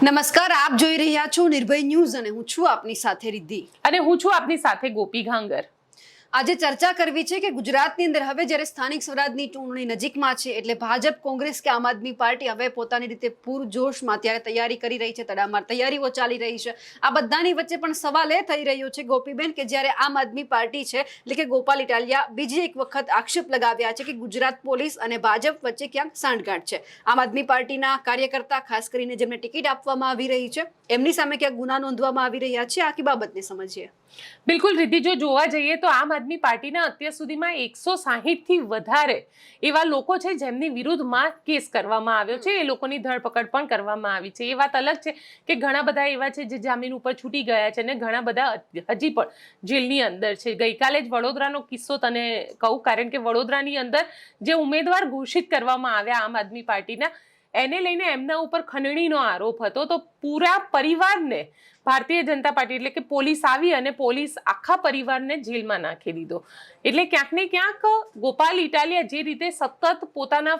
નમસ્કાર, આપ જોઈ રહ્યા છો નિર્ભય ન્યૂઝ અને હું છું આપની સાથે રિદ્ધિ અને હું છું આપની સાથે ગોપી ઘાંગર। આજે ચર્ચા કરવી છે કે ગુજરાતની અંદર હવે જ્યારે સ્થાનિક સ્વરાજની ચૂંટણી નજીકમાં છે એટલે ભાજપ, કોંગ્રેસ કે આમ આદમી પાર્ટી હવે પોતાની રીતે પૂરજોશમાં ત્યારે તૈયારી કરી રહી છે, તડામાર તૈયારીઓ ચાલી રહી છે। આ બધાની વચ્ચે પણ સવાલ એ થઈ રહ્યો છે ગોપીબેન કે જ્યારે આમ આદમી પાર્ટી છે એટલે કે ગોપાલ ઇટાલિયા બીજી એક વખત આક્ષેપ લગાવ્યા છે કે ગુજરાત પોલીસ અને ભાજપ વચ્ચે ક્યાંક સાંઠગાંઠ છે। આમ આદમી પાર્ટીના કાર્યકર્તા, ખાસ કરીને જેમને ટિકિટ આપવામાં આવી રહી છે, એમની સામે ક્યાંક ગુના નોંધવામાં આવી રહ્યા છે। આખી બાબતને સમજીએ। બિલકુલ રીતિ, જો જોવા જઈએ તો આમ આદમી પાર્ટીના અત્યાર સુધીમાં 160 થી વધારે એવા લોકો છે જેમની વિરુદ્ધમાં કેસ કરવામાં આવ્યો છે, એ લોકોની ધરપકડ પણ કરવામાં આવી છે। એ વાત અલગ છે કે ઘણા બધા એવા છે જે જામીન ઉપર છૂટી ગયા છે અને ઘણા બધા હજી પણ જેલની અંદર છે। ગઈકાલે જ વડોદરાનો કિસ્સો તને કહું, કારણ કે વડોદરાની અંદર જે ઉમેદવાર ઘોષિત કરવામાં આવ્યા આમ આદમી પાર્ટીના, એને લઈને એમના ઉપર ખંડણીનો આરોપ હતો, તો પૂરા પરિવારને ભારતીય જનતા પાર્ટી એટલે કે પોલીસ આવી અને પોલીસ આખા પરિવારને જેલમાં નાખી દીધો। એટલે ક્યાંક ને ક્યાંક ગોપાલ ઇટાલિયા જે રીતે સતત પોતાના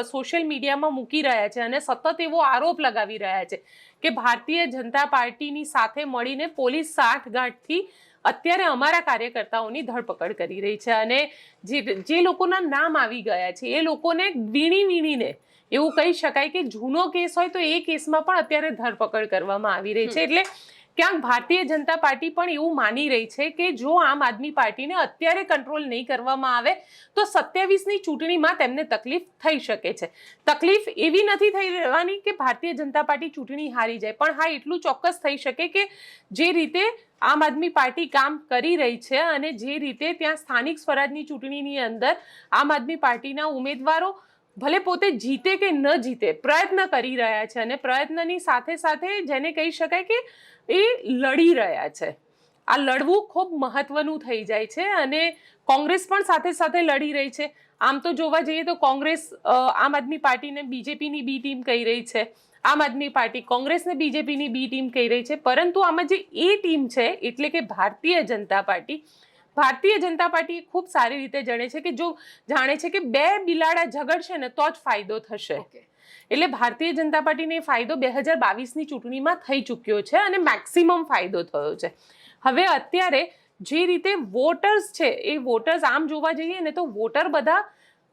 સોશિયલ મીડિયામાં મૂકી રહ્યા છે અને સતત એવો આરોપ લગાવી રહ્યા છે કે ભારતીય જનતા પાર્ટીની સાથે મળીને પોલીસ સાઠગાંઠથી અત્યારે અમારા કાર્યકર્તાઓની ધરપકડ કરી રહી છે અને જે લોકોના નામ આવી ગયા છે એ લોકોને વીણીને એવું કહી શકાય કે જૂનો કેસ હોય તો એ કેસમાં પણ અત્યારે ધરપકડ કરવામાં આવી રહી છે। એટલે ક્યાંક ભારતીય જનતા પાર્ટી પણ એવું માની રહી છે કે જો આમ આદમી પાર્ટીને અત્યારે કંટ્રોલ નહીં કરવામાં આવે તો 27ની ચૂંટણીમાં તેમને તકલીફ થઈ શકે છે। તકલીફ એવી નથી થઈ રહેવાની કે ભારતીય જનતા પાર્ટી ચૂંટણી હારી જાય, પણ હા એટલું ચોક્કસ થઈ શકે કે જે રીતે આમ આદમી પાર્ટી કામ કરી રહી છે અને જે રીતે ત્યાં સ્થાનિક સ્વરાજની ચૂંટણીની અંદર આમ આદમી પાર્ટીના ઉમેદવારો ભલે પોતે જીતે કે ન જીતે પ્રયત્ન કરી રહ્યા છે અને પ્રયત્નની સાથે સાથે જેને કહી શકાય કે એ લડી રહ્યા છે। આ લડવું ખૂબ મહત્વનું થઈ જાય છે અને કોંગ્રેસ પણ સાથે સાથે લડી રહી છે। આમ તો જોવા જઈએ તો કોંગ્રેસ આમ આદમી પાર્ટીને બીજેપીની બી ટીમ કહી રહી છે, આમ આદમી પાર્ટી કોંગ્રેસને બીજેપીની બી ટીમ કહી રહી છે, પરંતુ આમાં જે એ ટીમ છે એટલે કે ભારતીય જનતા પાર્ટી ખૂબ સારી રીતે જાણે છે કે બે બિલાડા ઝઘડશે ને તો જ ફાયદો થશે। એટલે ભારતીય જનતા પાર્ટીને ફાયદો 2022ની ચૂંટણીમાં થઈ ચૂક્યો છે અને મેક્સિમમ ફાયદો થયો છે। હવે અત્યારે જે રીતે વોટર્સ છે એ વોટર્સ આમ જોવા જઈએ ને તો વોટર બધા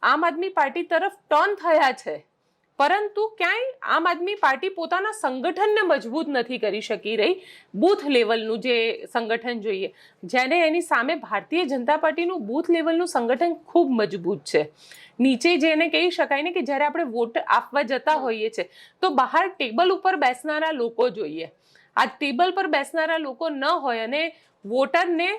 આમ આદમી પાર્ટી તરફ ટર્ન થયા છે, પરંતુ ક્યાંય આમ આદમી પાર્ટી પોતાના સંગઠનને મજબૂત નથી કરી શકી રહી। બૂથ લેવલનું જે સંગઠન જોઈએ, જેને એની સામે ભારતીય જનતા પાર્ટીનું બૂથ લેવલનું સંગઠન ખૂબ મજબૂત છે। નીચે જેને કહી શકાય ને કે જ્યારે આપણે વોટ આપવા જતા હોઈએ છીએ તો બહાર ટેબલ ઉપર બેસનારા લોકો જોઈએ। આ ટેબલ પર બેસનારા લોકો ન હોય અને વોટરને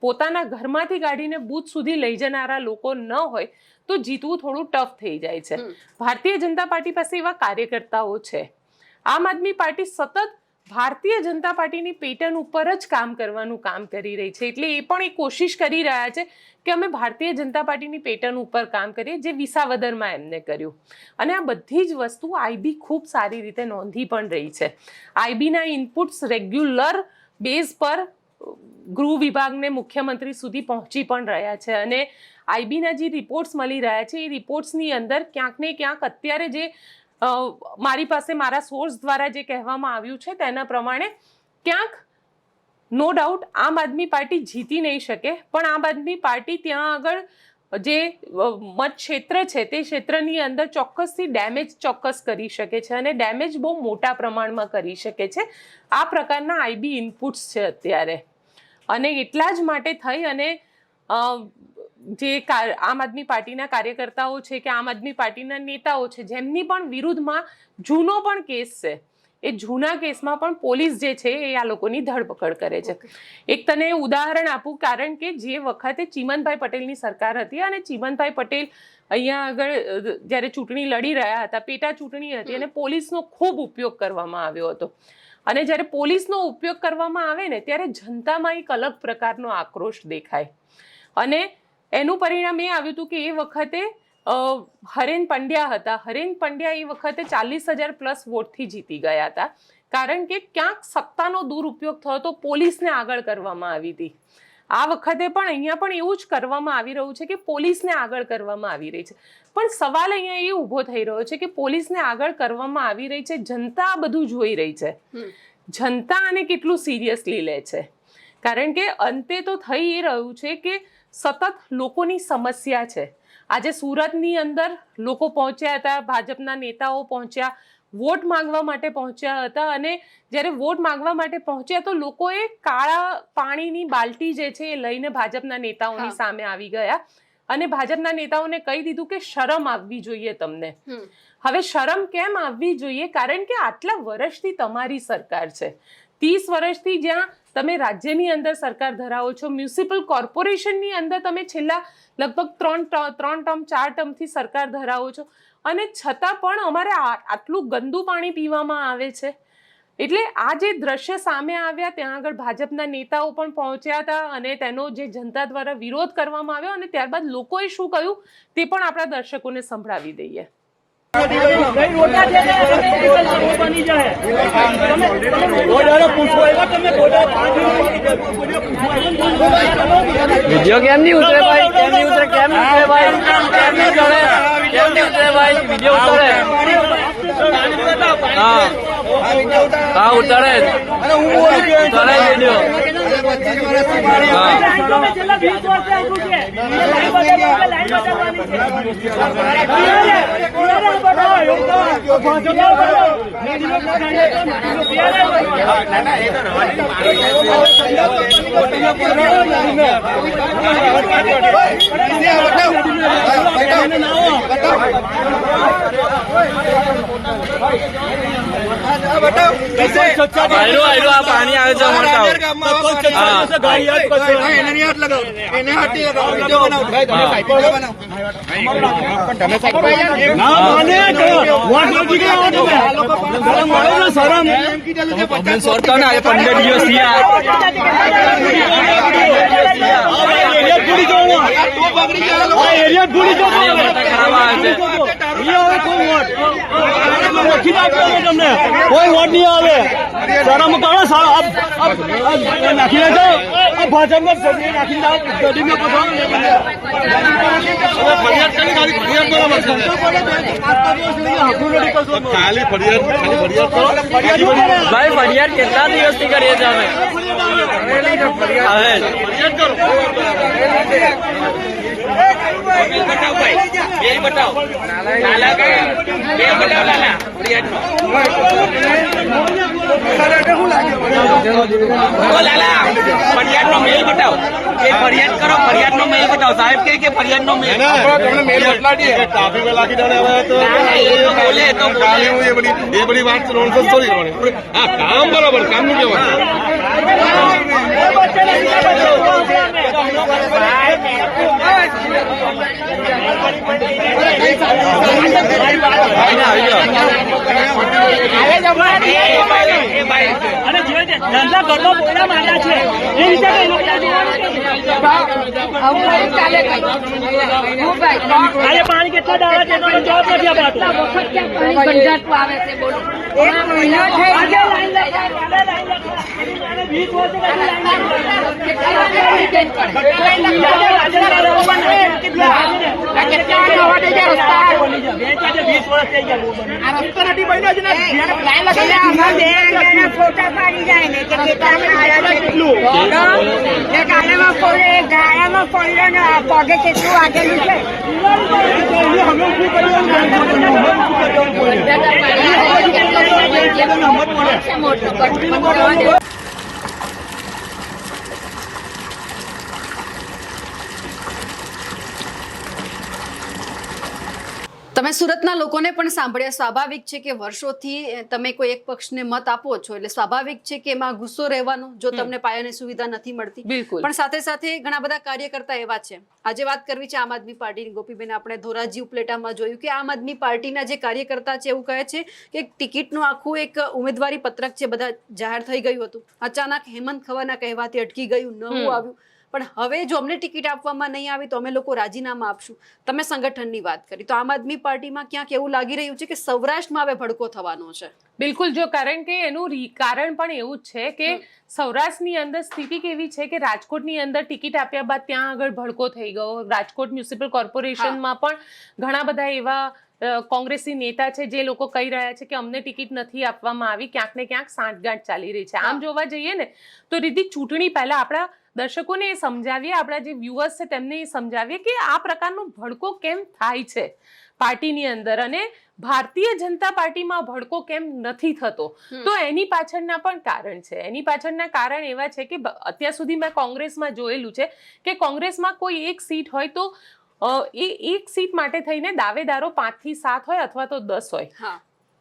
પોતાના ઘરમાંથી કાઢીને બૂથ સુધી લઈ જનારા લોકો ન હોય તો જીતવું થોડું ટફ થઈ જાય છે। ભારતીય જનતા પાર્ટી પાસે એવા કાર્યકર્તાઓ છે। આમ આદમી પાર્ટી સતત ભારતીય જનતા પાર્ટીની પેટર્ન ઉપર જ કામ કરવાનું કામ કરી રહી છે, એટલે એ પણ એ કોશિશ કરી રહ્યા છે કે અમે ભારતીય જનતા પાર્ટીની પેટર્ન ઉપર કામ કરીએ, જે વિસાવદરમાં એમને કર્યું। અને આ બધી જ વસ્તુ આઈબી ખૂબ સારી રીતે નોંધી પણ રહી છે। આઈબીના ઇનપુટ્સ રેગ્યુલર બેઝ પર ગૃહ વિભાગને મુખ્યમંત્રી સુધી પહોંચી પણ રહ્યા છે અને આઈબીના જે રિપોર્ટ્સ મળી રહ્યા છે એ રિપોર્ટ્સની અંદર ક્યાંક ને ક્યાંક અત્યારે જે મારી પાસે મારા સોર્સ દ્વારા જે કહેવામાં આવ્યું છે તેના પ્રમાણે ક્યાંક નો ડાઉટ આમ આદમી પાર્ટી જીતી નહીં શકે, પણ આમ આદમી પાર્ટી ત્યાં આગળ જે મત ક્ષેત્ર છે તે ક્ષેત્રની અંદર ચોક્કસથી ડેમેજ ચોક્કસ કરી શકે છે અને ડેમેજ બહુ મોટા પ્રમાણમાં કરી શકે છે। આ પ્રકારના આઈબી ઇનપુટ્સ છે અત્યારે, અને એટલા જ માટે થઈ અને જે આમ આદમી પાર્ટીના કાર્યકર્તાઓ છે કે આમ આદમી પાર્ટીના નેતાઓ છે જેમની પણ વિરુદ્ધમાં જૂનો પણ કેસ છે, એ જૂના કેસમાં પણ પોલીસ જે છે એ આ લોકોની ધરપકડ કરે છે। એક તને ઉદાહરણ આપું, કારણ કે જે વખતે ચીમનભાઈ પટેલની સરકાર હતી અને ચીમનભાઈ પટેલ અહીંયા આગળ જ્યારે ચૂંટણી લડી રહ્યા હતા, પેટા ચૂંટણી હતી, અને પોલીસનો ખૂબ ઉપયોગ કરવામાં આવ્યો હતો અને જ્યારે પોલીસનો ઉપયોગ કરવામાં આવે ને ત્યારે જનતામાં એક અલગ પ્રકારનો આક્રોશ દેખાય અને એનું પરિણામ એ આવ્યું હતું કે એ વખતે હરેન પંડ્યા હતા, હરેન પંડ્યા એ વખતે 40,000 પ્લસ વોટથી જીતી ગયા હતા, કારણ કે ક્યાંક સત્તાનો દુરુપયોગ થયો તો પોલીસને આગળ કરવામાં આવી હતી। આ વખતે પણ અહીંયા પણ એવું જ કરવામાં આવી રહ્યું છે કે પોલીસને આગળ કરવામાં આવી રહી છે. પણ સવાલ અહીંયા એ ઊભો થઈ રહ્યો છે કે પોલીસને આગળ કરવામાં આવી રહી છે, જનતા આ બધું જોઈ રહી છે, જનતા આને કેટલું સિરિયસલી લે છે. કારણ કે અંતે તો થઈ એ રહ્યું છે કે સતત લોકોની સમસ્યા છે. આજે સુરતની અંદર લોકો પહોંચ્યા હતા, ભાજપના નેતાઓ પહોંચ્યા, વોટ માંગવા માટે પહોંચ્યા હતા, અને જ્યારે વોટ માંગવા માટે પહોંચ્યા તો લોકોએ કાળા પાણીની બાલટી જે છે એ લઈને ભાજપના નેતાઓની સામે આવી ગયા અને ભાજપના નેતાઓને કહી દીધું કે શરમ આવવી જોઈએ તમને. હવે શરમ કેમ આવવી જોઈએ? કારણ કે આટલા વર્ષથી તમારી સરકાર છે, 30 વર્ષથી જ્યાં તમે રાજ્યની અંદર સરકાર ધરાવો છો, મ્યુનિસિપલ કોર્પોરેશનની અંદર તમે છેલ્લા લગભગ 3 ટર્મ 4 ટર્મથી સરકાર ધરાવો છો, અને છતાં પણ અમારે આટલું ગંદુ પાણી પીવામાં આવે છે. એટલે આ જે દ્રશ્ય સામે આવ્યા, ત્યાં આગળ ભાજપના નેતાઓ પણ પહોંચ્યા હતા અને તેનો જે જનતા દ્વારા વિરોધ કરવામાં આવ્યો, અને ત્યારબાદ લોકોએ શું કહ્યું તે પણ આપણા દર્શકોને સંભળાવી દઈએ. વિડિયો કેમ નહીં ઉતરે ભાઈ? કેમ નહીં ઉતરે? કેમ નહીં ઉતરે ભાઈ? કેમ નહીં ઉતરે? કેમ નહીં ઉતરે ભાઈ? વિડિયો ઉતરે. હા ઉતરે. ઉતરે વિડિયો. આ પાણી આવે છે સરકાર 15 દિવસ કોઈ વોટ નહીં આવે. શરમ કરો, નાખી નાખો ભાજપમાં નાખી ભાઈ ફરિયાદ કેટલા દિવસથી કરીએ છીએ અમે. ફરિયાદનો મેલ બતાવો. ફરિયાદ કરો, ફરિયાદનો મેલ બતાવો. સાહેબ કે ફરિયાદનો મેલ મેલ બતાડીએ. ટ્રાફિક લાગી દે બોલે તો એ બધી વાત નોનસેન્સ થોડી. હા કામ બરાબર, કામનું કહેવાય. ધંધા ઘરમાં બોલા માંડ્યા છે એ રીતે પાણી કેટલા દાવા છે જવાબ નથી અપાતો. પગે કેટલું આગેલું છે. તમે સુરતના લોકોને પણ સાંભળ્યા. સ્વાભાવિક છે કે વર્ષોથી તમે કોઈ એક પક્ષને મત આપો છો એટલે સ્વાભાવિક છે કે એમાં ગુસ્સો રહેવાનો જો તમને પાયાની સુવિધા નથી મળતી. બિલકુલ. પણ સાથે સાથે ઘણા બધા કાર્યકર્તા એવા છે. આજે વાત કરવી છે આમ આદમી પાર્ટીની. ગોપીબેન, આપણે ધોરાજી ઉપલેટામાં જોયું કે આમ આદમી પાર્ટીના જે કાર્યકર્તા છે એવું કહે છે કે ટિકિટનું આખું એક ઉમેદવારી પત્રક છે બધા જાહેર થઈ ગયું હતું, અચાનક હેમંત ખવાના કહેવાથી અટકી ગયું, નવું આવ્યું. પણ હવે જો અમને ટિકિટ આપવામાં નહીં આવી તો અમે લોકો રાજીનામા આપશું. તમે સંગઠનની વાત કરી તો આમ આદમી પાર્ટીમાં ક્યાંક એવું લાગી રહ્યું છે કે સૌરાષ્ટ્રમાં હવે ભડકો થવાનો છે. બિલકુલ, જો કારણ કે એનું કારણ પણ એવું જ છે કે સૌરાષ્ટ્રની અંદર સ્થિતિ કેવી છે કે રાજકોટની અંદર ટિકિટ આપ્યા બાદ ત્યાં આગળ ભડકો થઈ ગયો. રાજકોટ મ્યુનિસિપલ કોર્પોરેશનમાં પણ ઘણા બધા એવા કોંગ્રેસી નેતા છે જે લોકો કહી રહ્યા છે કે અમને ટિકિટ નથી આપવામાં આવી. ક્યાંક ને ક્યાંક સાંઠગાંઠ ચાલી રહી છે. આમ જોવા જઈએ ને તો રીતિ ચૂંટણી પહેલા આપણા દર્શકોને એ સમજાવીએ, આપણા જે વ્યુઅર્સ છે તેમને એ સમજાવીએ કે આ પ્રકારનો ભડકો કેમ થાય છે પાર્ટીની અંદર અને ભારતીય જનતા પાર્ટીમાં ભડકો કેમ નથી થતો. તો એની પાછળના પણ કારણ છે. એની પાછળના કારણ એવા છે કે અત્યાર સુધી મેં કોંગ્રેસમાં જોયેલું છે કે કોંગ્રેસમાં કોઈ એક સીટ હોય તો એ એક સીટ માટે થઈને દાવેદારો 5 થી 7 હોય અથવા તો 10 હોય.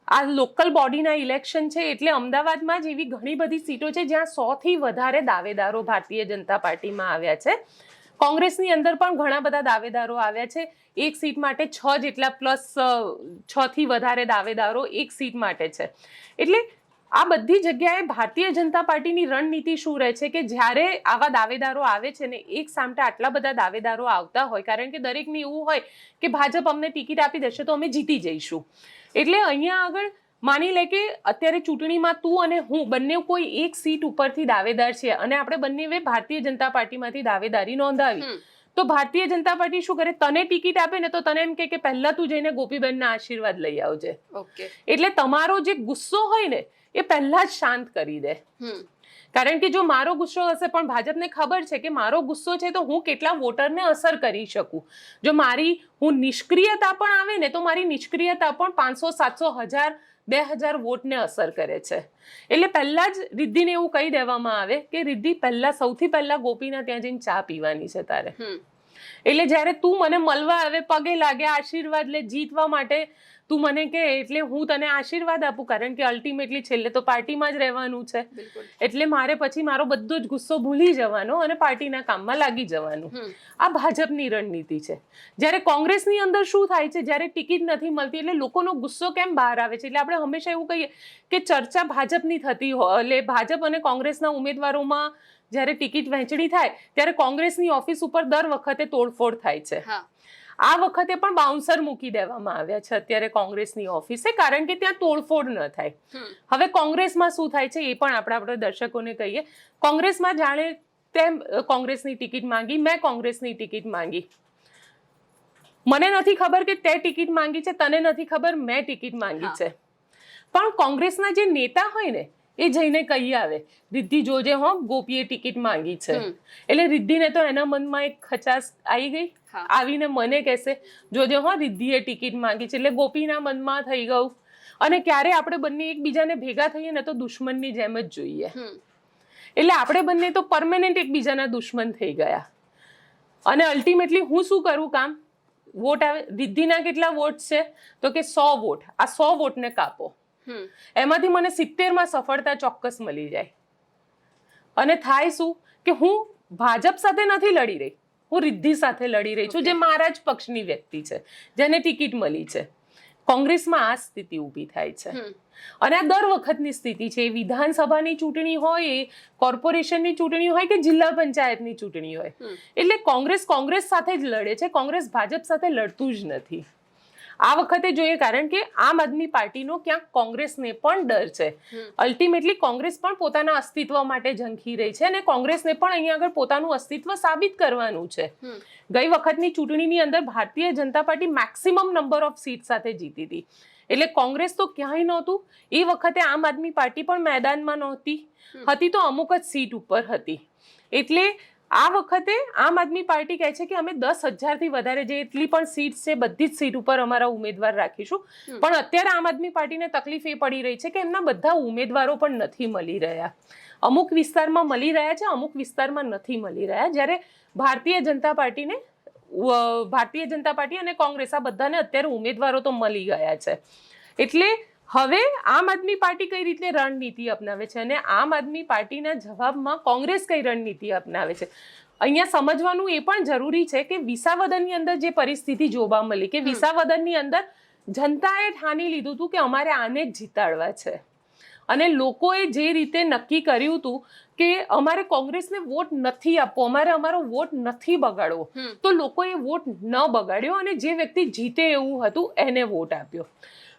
આ લોકલ બોડીના ઇલેક્શન છે એટલે અમદાવાદમાં જ એવી ઘણી બધી સીટો છે જ્યાં 100 થી વધારે દાવેદારો ભારતીય જનતા પાર્ટીમાં આવ્યા છે. કોંગ્રેસની અંદર પણ ઘણા બધા દાવેદારો આવ્યા છે. એક સીટ માટે 6 જેટલા પ્લસ 6 થી વધારે દાવેદારો એક સીટ માટે છે. એટલે આ બધી જગ્યાએ ભારતીય જનતા પાર્ટીની રણનીતિ શું રહે છે કે જ્યારે આવા દાવેદારો આવે છે ને એક સામટા આટલા બધા દાવેદારો આવતા હોય, કારણ કે દરેકને એવું હોય કે ભાજપ અમને ટિકિટ આપી દેશે તો અમે જીતી જઈશું. એટલે અહીંયા આગળ માની લે કે અત્યારે ચૂંટણીમાં તું અને હું બંને કોઈ એક સીટ ઉપરથી દાવેદાર છે અને આપણે બંને ભારતીય જનતા પાર્ટીમાંથી દાવેદારી નોંધાવી તો ભારતીય જનતા પાર્ટી શું કરે, તને ટિકિટ આપે ને તો તને એમ કે પહેલા તું જઈને ગોપીબેનના આશીર્વાદ લઈ આવજે. એટલે તમારો જે ગુસ્સો હોય ને એ પહેલા જ શાંત કરી દે. કારણ કે જો મારો ગુસ્સો હશે પણ ભાજપને ખબર છે કે મારો ગુસ્સો છે તો હું કેટલા વોટરને અસર કરી શકું. જો હું નિષ્ક્રિયતા પણ આવે ને તો મારી નિષ્ક્રિયતા પણ 500, 700, 1000, 2000 વોટને અસર કરે છે. એટલે પહેલા જ રિદ્ધિને એવું કહી દેવામાં આવે કે રિદ્ધિ સૌથી પહેલા ગોપીના ત્યાં જઈને ચા પીવાની છે તારે. એટલે જ્યારે તું મને મળવા આવે, પગે લાગે, આશીર્વાદ લે, જીતવા માટે તું મને કે એટલે હું તને આશીર્વાદ આપું, કારણ કે અલ્ટિમેટલી છેલ્લે તો પાર્ટીમાં જ રહેવાનું છે. એટલે મારે પછી મારો બધો જ ગુસ્સો ભૂલી જવાનો અને પાર્ટીના કામમાં લાગી જવાનું. આ ભાજપની રણનીતિ છે. જ્યારે કોંગ્રેસની અંદર શું થાય છે, જ્યારે ટિકિટ નથી મળતી એટલે લોકોનો ગુસ્સો કેમ બહાર આવે છે, એટલે આપણે હંમેશા એવું કહીએ કે ચર્ચા ભાજપની થતી હોય એટલે ભાજપ અને કોંગ્રેસના ઉમેદવારોમાં જ્યારે ટિકિટ વહેંચણી થાય ત્યારે કોંગ્રેસની ઓફિસ ઉપર દર વખતે તોડફોડ થાય છે. આ વખતે પણ બાઉન્સર મૂકી દેવામાં આવ્યા છે અત્યારે કોંગ્રેસની ઓફિસે, કારણ કે ત્યાં તોડફોડ ન થાય. હવે કોંગ્રેસમાં શું થાય છે એ પણ આપણે દર્શકોને કહીએ. કોંગ્રેસમાં જાણે તેમ કોંગ્રેસની ટિકિટ માંગી, મેં કોંગ્રેસની ટિકિટ માંગી. મને નથી ખબર કે તે ટિકિટ માંગી છે, તને નથી ખબર મેં ટિકિટ માંગી છે. પણ કોંગ્રેસના જે નેતા હોય ને એ જઈને કહી આવે રિદ્ધિ જોજે હો ગોપીએ ટિકિટ માંગી છે. એટલે રિદ્ધિને તો એના મનમાં એક ખચાસ આવી ગઈ, આવીને મને કહેશે જોજે હો રિદ્ધિએ ટિકિટ માંગી છે. એટલે ગોપીના મનમાં થઈ ગયું. અને ક્યારે આપણે બંને એકબીજાને ભેગા થઈએ ને તો દુશ્મનની જેમ જ જોઈએ. એટલે આપણે બંને તો પરમેનન્ટ એકબીજાના દુશ્મન થઈ ગયા. અને અલ્ટિમેટલી હું શું કરું કામ, વોટ આવે, રિદ્ધિના કેટલા વોટ છે તો કે 100 વોટ. આ 100 વોટને કાપો, એમાંથી મને 70માં સફળતા ચોક્કસ મળી જાય. અને થાય શું કે હું ભાજપ સાથે નથી લડી રહી, હું રિદ્ધિ સાથે લડી રહી છું, જે મારા જ પક્ષની વ્યક્તિ છે, જેને ટિકિટ મળી છે. કોંગ્રેસમાં આ સ્થિતિ ઊભી થાય છે. અને આ દર વખતની સ્થિતિ છે. વિધાનસભાની ચૂંટણી હોય, કોર્પોરેશનની ચૂંટણી હોય કે જિલ્લા પંચાયતની ચૂંટણી હોય, એટલે કોંગ્રેસ સાથે જ લડે છે. કોંગ્રેસ ભાજપ સાથે લડતું જ નથી. આ વખતે જોઈએ કારણ કે આમ આદમી પાર્ટીનો ક્યાંક કોંગ્રેસને પણ ડર છે. અલ્ટિમેટલી કોંગ્રેસ પણ પોતાના અસ્તિત્વ માટે ઝંખી રહી છે અને કોંગ્રેસને પણ અહીંયા આગળ પોતાનું અસ્તિત્વ સાબિત કરવાનું છે. ગઈ વખતની ચૂંટણીની અંદર Bharatiya Janata party maximum number of seat સાથે જીતી હતી. એટલે કોંગ્રેસ તો ક્યાંય નહોતું. એ વખતે આમ આદમી પાર્ટી પણ મેદાનમાં નહોતી, હતી તો અમુક જ સીટ ઉપર હતી. એટલે આ વખતે આમ આદમી પાર્ટી કહે છે કે અમે 10,000થી વધારે જેટલી પણ સીટ છે બધી જ સીટ ઉપર અમારા ઉમેદવાર રાખીશું. પણ અત્યારે આમ આદમી પાર્ટીને તકલીફ એ પડી રહી છે કે એમના બધા ઉમેદવારો પણ નથી મળી રહ્યા. અમુક વિસ્તારમાં મળી રહ્યા છે, અમુક વિસ્તારમાં નથી મળી રહ્યા. જ્યારે ભારતીય જનતા પાર્ટી અને કોંગ્રેસ આ બધાને અત્યારે ઉમેદવારો તો મળી ગયા છે. એટલે હવે આમ આદમી પાર્ટી કઈ રીતે રણનીતિ અપનાવે છે અને આમ આદમી પાર્ટીના જવાબમાં કોંગ્રેસ કઈ રણનીતિ અપનાવે છે, અહીંયા સમજવાનું એ પણ જરૂરી છે કે વિસાવદરની અંદર જે પરિસ્થિતિ જોવા મળી કે વિસાવદરની અંદર જનતાએ ઠાની લીધું હતું કે અમારે આને જ જીતાડવા છે અને લોકોએ જે રીતે નક્કી કર્યું હતું કે અમારે કોંગ્રેસને વોટ નથી આપવો, અમારે અમારો વોટ નથી બગાડવો, તો લોકોએ વોટ ન બગાડ્યો અને જે વ્યક્તિ જીતે એવું હતું એને વોટ આપ્યો.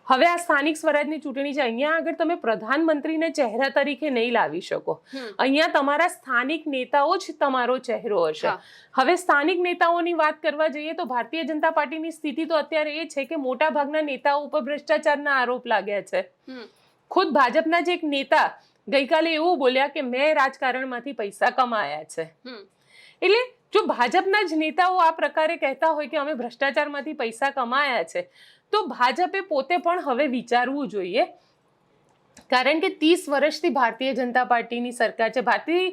હવે આ સ્થાનિક સ્વરાજની ચૂંટણી છે, અહીંયા આગળ તમે પ્રધાનમંત્રીને ચહેરા તરીકે નહીં લાવી શકો. અહીંયા તમારા સ્થાનિક નેતાઓ જ તમારો ચહેરો હશે. હવે સ્થાનિક નેતાઓની વાત કરવા જઈએ તો ભારતીય જનતા પાર્ટીની સ્થિતિ તો અત્યારે એ છે કે મોટા ભાગના નેતાઓ ઉપર ભ્રષ્ટાચારના આરોપ લાગ્યા છે. ખુદ ભાજપના જ એક નેતા ગઈકાલે એવું બોલ્યા કે મેં રાજકારણમાંથી પૈસા કમાયા છે. એટલે જો ભાજપના જ નેતાઓ આ પ્રકારે કહેતા હોય કે અમે ભ્રષ્ટાચારમાંથી પૈસા કમાયા છે, તો ભાજપે પોતે પણ હવે વિચારવું જોઈએ. કારણ કે 30 વર્ષથી ભારતીય જનતા પાર્ટીની સરકાર છે. ભારતીય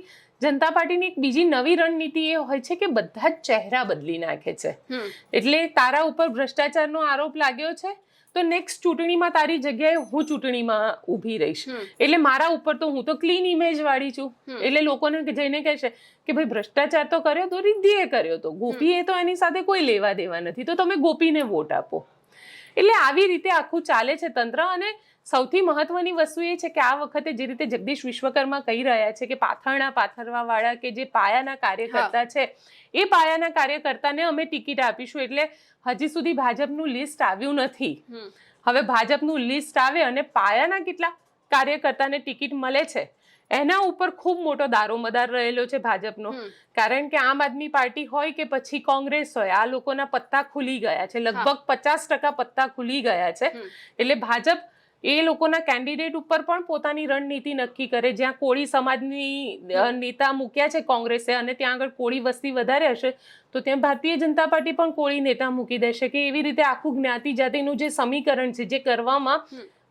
જનતા પાર્ટીની એક બીજી નવી રણનીતિ એ હોય છે કે બધા જ ચહેરા બદલી નાખે છે. એટલે તારા ઉપર ભ્રષ્ટાચારનો આરોપ લાગ્યો છે તો નેક્સ્ટ ચૂંટણીમાં તારી જગ્યાએ હું ચૂંટણીમાં ઊભી રહીશ. એટલે મારા ઉપર તો હું તો ક્લીન ઇમેજ વાળી છું. એટલે લોકોને જઈને કહેશે કે ભાઈ ભ્રષ્ટાચાર તો કર્યો તો રિદ્ધિએ કર્યો તો, ગોપીએ તો એની સાથે કોઈ લેવા દેવા નથી, તો તમે ગોપીને વોટ આપો. એટલે આવી રીતે આખું ચાલે છે તંત્ર. અને સૌથી મહત્વની વસ્તુ એ છે કે આ વખતે જે રીતે જગદીશ વિશ્વકર્મા કહી રહ્યા છે કે પાથરણા પાથરવા વાળા કે જે પાયાના કાર્યકર્તા છે એ પાયાના કાર્યકર્તાને અમે ટિકિટ આપીશું. એટલે હજી સુધી ભાજપનું લિસ્ટ આવ્યું નથી. હવે ભાજપનું લિસ્ટ આવે અને પાયાના કેટલા કાર્યકર્તાને ટિકિટ મળે છે એના ઉપર ખૂબ મોટો દારોમદાર રહેલો છે ભાજપનો. કારણ કે આમ આદમી પાર્ટી હોય કે પછી કોંગ્રેસ હોય, આ લોકોના પત્તા ખુલી ગયા છે. લગભગ 50% પત્તા ખુલી ગયા છે. એટલે ભાજપ એ લોકોના કેન્ડિડેટ ઉપર પણ પોતાની રણનીતિ નક્કી કરે. જ્યાં કોળી સમાજની નેતા મૂક્યા છે કોંગ્રેસે અને ત્યાં આગળ કોળી વસ્તી વધારે હશે તો ત્યાં ભારતીય જનતા પાર્ટી પણ કોળી નેતા મૂકી દેશે. કે એવી રીતે આખું જ્ઞાતિ જાતિનું જે સમીકરણ છે જે કરવામાં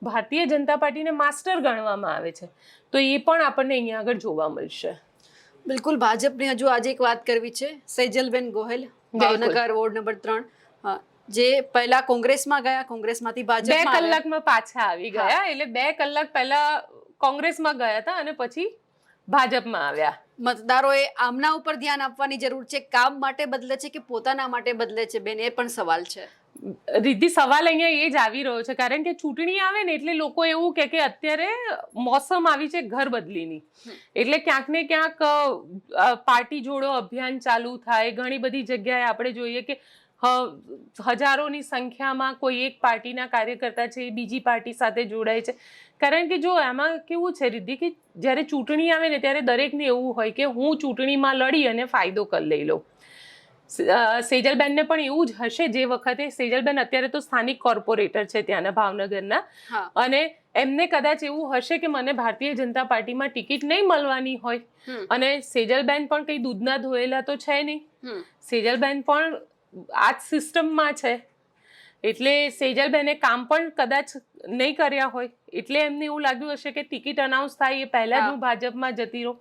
ભારતીય જનતા પાર્ટીને માસ્ટર ગણવામાં આવે છે, તો એ પણ આપણને અહીંયા આગળ જોવા મળશે. બિલકુલ. ભાજપની હજુ આજે એક વાત કરવી છે. સેજલબેન ગોહેલ, ભાવનગર વોર્ડ નંબર 3, જે પહેલા કોંગ્રેસમાં ગયા, કોંગ્રેસમાંથી ભાજપમાં 2 કલાકમાં પાછા આવી ગયા. એટલે 2 કલાક પહેલા કોંગ્રેસમાં ગયા હતા અને પછી ભાજપમાં આવ્યા. મતદારોએ આમના ઉપર ધ્યાન આપવાની જરૂર છે. કામ માટે બદલે છે કે પોતાના માટે બદલે છે બેન, એ પણ સવાલ છે. રીતિ સવાલ અહીંયા એ જ આવી રહ્યો છે. કારણ કે ચૂંટણી આવે ને એટલે લોકો એવું કે અત્યારે મોસમ આવી છે ઘર બદલીની. એટલે ક્યાંક ને ક્યાંક પાર્ટી જોડો અભિયાન ચાલુ થાય. ઘણી બધી જગ્યાએ આપણે જોઈએ કે હજારોની સંખ્યામાં કોઈ એક પાર્ટીના કાર્યકર્તા છે એ બીજી પાર્ટી સાથે જોડાય છે. કારણ કે જો આમાં કેવું છે રિદ્ધિ કે જ્યારે ચૂંટણી આવે ને ત્યારે દરેકને એવું હોય કે હું ચૂંટણીમાં લડી અને ફાયદો કરી લઈ લઉં. સેજલબેનને પણ એવું જ હશે. જે વખતે સેજલબેન અત્યારે તો સ્થાનિક કોર્પોરેટર છે ત્યાંના ભાવનગરના, અને એમને કદાચ એવું હશે કે મને ભારતીય જનતા પાર્ટીમાં ટિકિટ નહીં મળવાની હોય. અને સેજલબેન પણ કઈ દૂધના ધોયેલા તો છે નહીં. સેજલબેન પણ આ જ સિસ્ટમમાં છે. એટલે સેજલબેને કામ પણ કદાચ નહીં કર્યા હોય એટલે એમને એવું લાગ્યું હશે કે ટિકિટ અનાઉન્સ થાય એ પહેલા જ હું ભાજપમાં જતી રહું.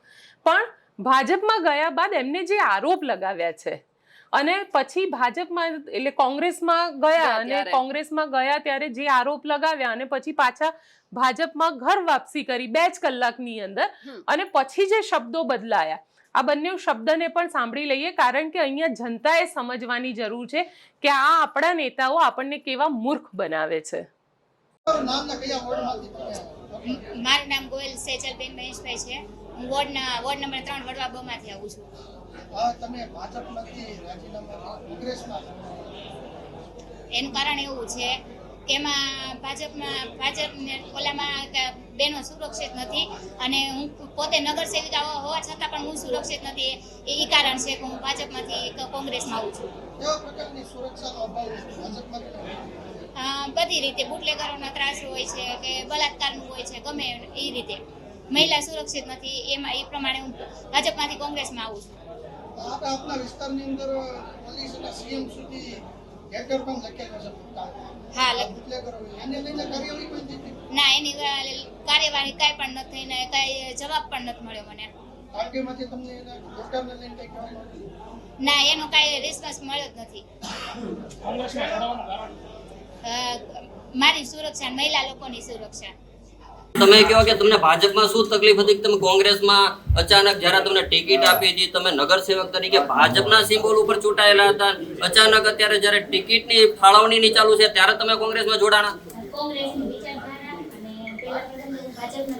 પણ ભાજપમાં ગયા બાદ એમને જે આરોપ લગાવ્યા છે અને પછી ભાજપમાં એટલે કોંગ્રેસમાં ગયા અને કોંગ્રેસમાં ગયા ત્યારે જે આરોપ લગાવ્યા અને પછી પાછા ભાજપમાં ઘર વાપસી કરી 2 જ કલાકની અંદર, અને પછી જે શબ્દો બદલાયા, આ બંને શબ્દને પણ સાંભળી લઈએ. કારણ કે અહીંયા જનતાએ સમજવાની જરૂર છે કે આ આપણા નેતાઓ આપણને કેવા મૂર્ખ બનાવે છે. મારું નામ ગોયલ સેજલબેન મહેશભાઈ છે. હું વોર્ડ નંબર 3 વડવા 2 માંથી આવું છું. એનું કારણ એવું છે કે એમાં ભાજપને ઓલામાં બેનો સુરક્ષિત નથી અને હું પોતે નગરસેવિકા હોવા છતાં પણ હું સુરક્ષિત નથી. એ કારણ છે કે હું ભાજપમાંથી કોંગ્રેસમાં આવું છું. બધી રીતે બુટલેગરોનો ત્રાસ હોય છે કે બલાત્કારનું હોય છે, ગમે એ રીતે મહિલા સુરક્ષિત નથી. એમાં એ પ્રમાણે હું ભાજપમાંથી કોંગ્રેસમાં આવું છું. આપણા વિસ્તારની અંદર પોલીસ અને સીએમ સુધી લેટર પણ લખેલો છે. હા, ના એની કાર્યવાહી કાંઈ પણ નથી થઈને કાંઈ જવાબ પણ નથી મળ્યો મને. ના, એનો કાંઈ રિસ્પોન્સ મળ્યો જ નથી. મારી સુરક્ષા, મહિલા લોકોની સુરક્ષા. તમે કહો કે તમને ભાજપમાં શું તકલીફ હતી કે તમે કોંગ્રેસમાં અચાનક જ્યારે તમને ટિકિટ આપી હતી, તમે નગરસેવક તરીકે ભાજપના સિમ્બોલ ઉપર ચૂંટાયેલા હતા, અચાનક અત્યારે જ્યારે ટિકિટની ફાળવણીની ચાલુ છે ત્યારે તમે કોંગ્રેસમાં જોડાણા? કોંગ્રેસની વિચારધારા અને પેલા ભાજપના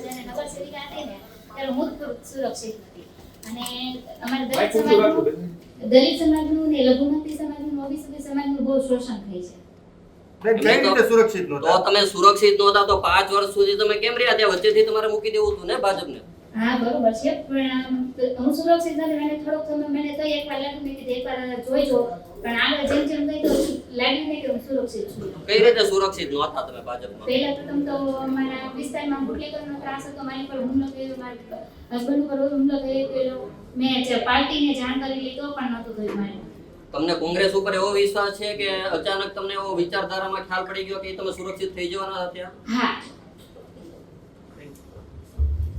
એટલે હું જ સુરક્ષિત નથી. અને અમારા દલિત સમાજનું ને લઘુમતી સમાજનું ઓબીસી સમાજનું બહુ શોષણ થાય છે. કઈ રીતે સુરક્ષિત નહોતા? તો તમે સુરક્ષિત નહોતા તો 5 વર્ષ સુધી તમે કેમ રહ્યા ત્યાં? વચ્ચેથી તમારે મૂકી દેવું હતું ને ભાજપને. હા બરોબર છે, પણ હું સુરક્ષિત નથી. મને થોડોક સમય મને તો એકવાર લાગ્યું મેં કીધું એકવાર જોઈજો, પણ આગળ જેમ જેમ ગઈ તો લાગ્યું નહીં કે હું સુરક્ષિત છું. કઈ રીતે સુરક્ષિત નહોતા તમે ભાજપમાં? પહેલા પ્રથમ તો અમારા વિસ્તારમાં બુટલેગરનો ત્રાસ હતો, મારી પર હુમલો થયો, મારા હસબન્ડ ઉપર હુમલો થયો. મેં જે પાર્ટીને જાણ કરી લીધો પણ નહોતું થયું મારે. તમને કોંગ્રેસ ઉપર એવો વિશ્વાસ છે કે અચાનક તમને એવો વિચારધારામાં ખ્યાલ પડી ગયો કે તમે સુરક્ષિત થઈ જવાના હતા? હા,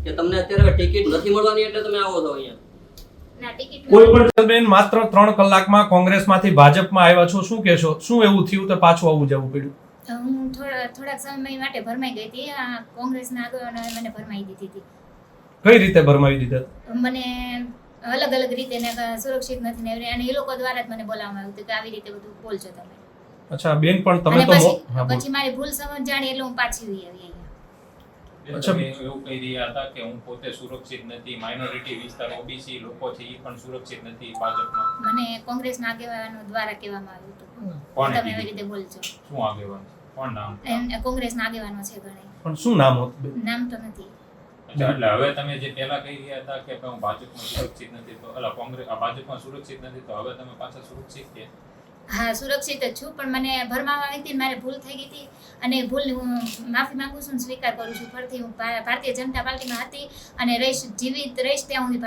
કે તમને અત્યારે ટિકિટ નથી મળવાની એટલે તમે આવો છો અહીંયા? ના ટિકિટ કોઈ પણ બેન માત્ર 3 કલાકમાં કોંગ્રેસમાંથી ભાજપમાં આવ્યા છો, શું કહેશો? શું એવું થયું તો પાછું આવું જવું પડ્યું? હું થોડાક સમય માટે ભરમાઈ ગઈ હતી. આ કોંગ્રેસના આગેવાનોએ મને ભરમાઈ દીધી હતી. કઈ રીતે ભરમાવી દીધા? મને અલગ અલગ રીતે ને સુરક્ષિત નથી ને અને એ લોકો દ્વારા જ મને બોલાવવામાં આવ્યું હતું કે આવી રીતે બધું બોલજો તમે. અચ્છા બેન, પણ તમે અને તો હા, બોલો. પછી મારી ભૂલ સમજ જાણી એટલે હું પાછી આવી અહીંયા. અચ્છા. તમે એવું કહી રહ્યા હતા કે હું પોતે સુરક્ષિત નથી, માઇનોરિટી વિસ્તાર ઓબીસી લોકો છે એ પણ સુરક્ષિત નથી ભાજપમાં. મને કોંગ્રેસના આગેવાનો દ્વારા કહેવામાં આવ્યું હતું કોણે તમે એવી કીધું? રીતે બોલજો. શું આગેવાન છે? કોણ નામ? કોંગ્રેસના આગેવાનો છે ઘણા. પણ શું નામ હતું બેન? નામ તો નથી. અચ્છા, એટલે હવે તમે જે પહેલા કહી રહ્યા હતા કે હું ભાજપમાં સુરક્ષિત નથી, તો અલા કોંગ્રેસ ભાજપમાં સુરક્ષિત નથી, તો હવે તમે પાછા સુરક્ષિત કે? હા સુરક્ષિત જ છું, પણ મને ભરમાવામાં આવી હતી, મારે ભૂલ થઈ ગઈ હતી અને ભૂલની હું માફી માંગુ છું, સ્વીકાર કરું છું. ફરીથી હું ભારતીય જનતા પાર્ટીમાં હતી અને જીવિત રહીશ ત્યાં સુધી